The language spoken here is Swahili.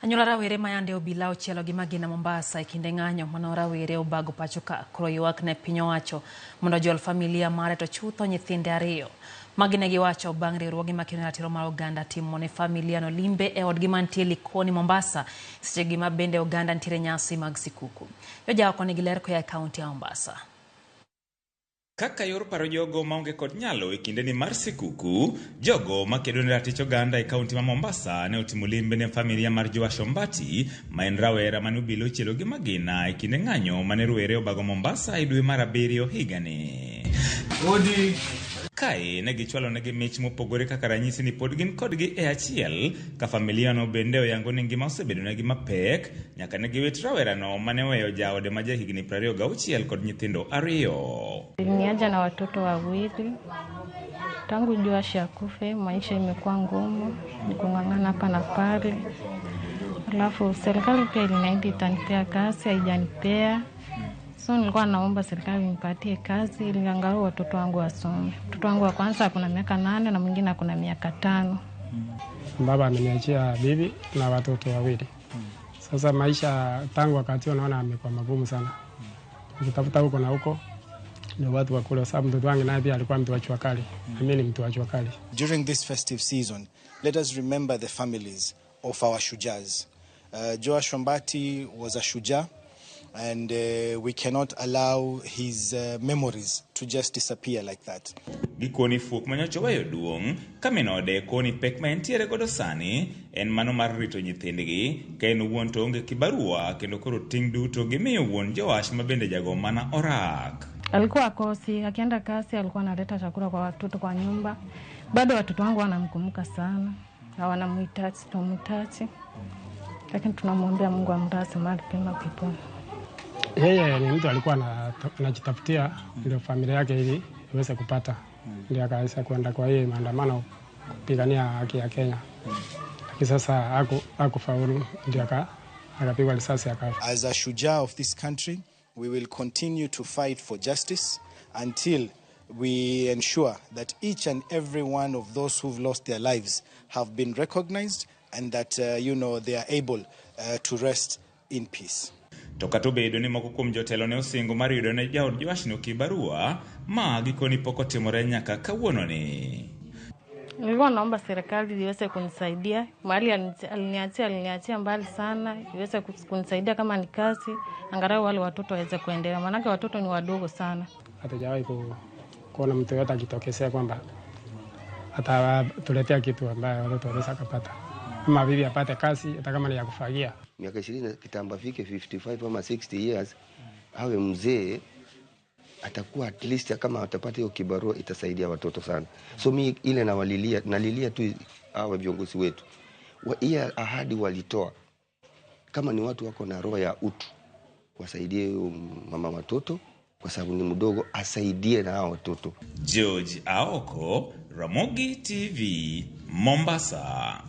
Anyuola rawere mayande obila ochielo gi magina Mombasa e kinde ng'anyo mano rawere obago pacho ka koro ywak ne piny owacho mondo jol familia mare to chutho nyithinde ariyo. Magina giwacho bang' riwruoge makelo ratiro mar oganda timo ne familia no limbe e odgi mantie Likoni Mombasa seche gi ma bende oganda ntiere nyasi mag sikuku. Joja oko nigi ler koya e kaunti ya Mombasa. Kaka yor paro jogo maonge kod nyalo e kinde ni mar sikuku, jogo makedo ne ratich oganda e kaunti ma Mombasa ne otimo limbe ne familia mar Joash Ombati, ma en rawera mane obila ochielo gi magina e kinde ng'anyo mane rowere obago Mombasa e dwe mar 7 higani. Kae ne gichwalo negi mich mopogore kaka ranyisi ni pod gin kodgi e achiel, ka familia no bende oyango ni ngima osebedo negi mapek, nyaka ne giwit rawera no mane weyo jaode ma jahigni 26 kod nyithindo 2. Nilianza na watoto wawili. Tangu Joash akufe, maisha imekuwa ngumu, nikung'ang'ana hapa na pale. Alafu serikali pia iliniahidi itanipea kazi, haijanipea. So nilikuwa naomba serikali nipatie kazi ili angalau watoto wangu wasome. Mtoto wangu wa kwanza kuna miaka 8 na mwingine kuna miaka 5. Baba ameniachia bibi na watoto wawili. Sasa maisha tangu wakati unaona amekuwa magumu sana. Nikitafuta huko na huko ni watu wa kule, sababu mtoto wangu naye pia alikuwa mtu wa Chwakali. Mimi ni mtu wa Chwakali. During this festive season, let us remember the families of our shujas. Joash Ombati was a shuja, and we cannot allow his memories to just disappear like that. Gikoni fuok manyocho weyo duong' kaminode koni pek ma entiere godo sani en mano mar rito nyithindgi, ka en wuon to onge kibarua kendo koro ting' duto gimiyo wuon Joash ma bende jago mana orak. Alikuwa akosi, akienda kazi alikuwa analeta chakula kwa watoto kwa nyumba. Bado watoto wangu wanamkumbuka sana, hawanamhitaji, tunamhitaji. Lakini tunamwombea Mungu amlaze mahali pema peponi. Yeye ni mtu alikuwa anajitafutia ndio familia yake ili iweze kupata. Ndio akaweza kwenda kwa yeye maandamano kupigania haki ya Kenya. Lakini sasa hakufaulu, ndio akapigwa risasi akafa. As a shujaa of this country, we will continue to fight for justice until we ensure that each and every one of those who've lost their lives have been recognized and that they are able to rest in peace. Toka to bedo ni moko kuom jotelo ne osingo mar yudo ne jaod Joash no kibarua ma gikoni pok otimore nyaka kawuono ni. Nilikuwa naomba serikali iweze kunisaidia, mahali aliniachia mbali sana, iweze kunisaidia kama ni kazi, angalau wale watoto waweze kuendelea, maana watoto ni wadogo sana. Hatajawahi kuona mtu yote akitokesea kwamba atatuletea kitu ambaye watoto wanaweza kupata. Kama bibi apate kazi hata kama ni ya kufagia. Miaka 20 kitamba fike 55 ama 60 years, awe mzee, atakuwa at least kama atapata hiyo kibarua itasaidia watoto sana. So mimi ile nalilia tu hawa viongozi wetu. Hiyo ahadi walitoa, kama ni watu wako na roho ya utu, wasaidie mama watoto kwa sababu ni mdogo, asaidie na hao watoto. George Aoko, Ramogi TV, Mombasa.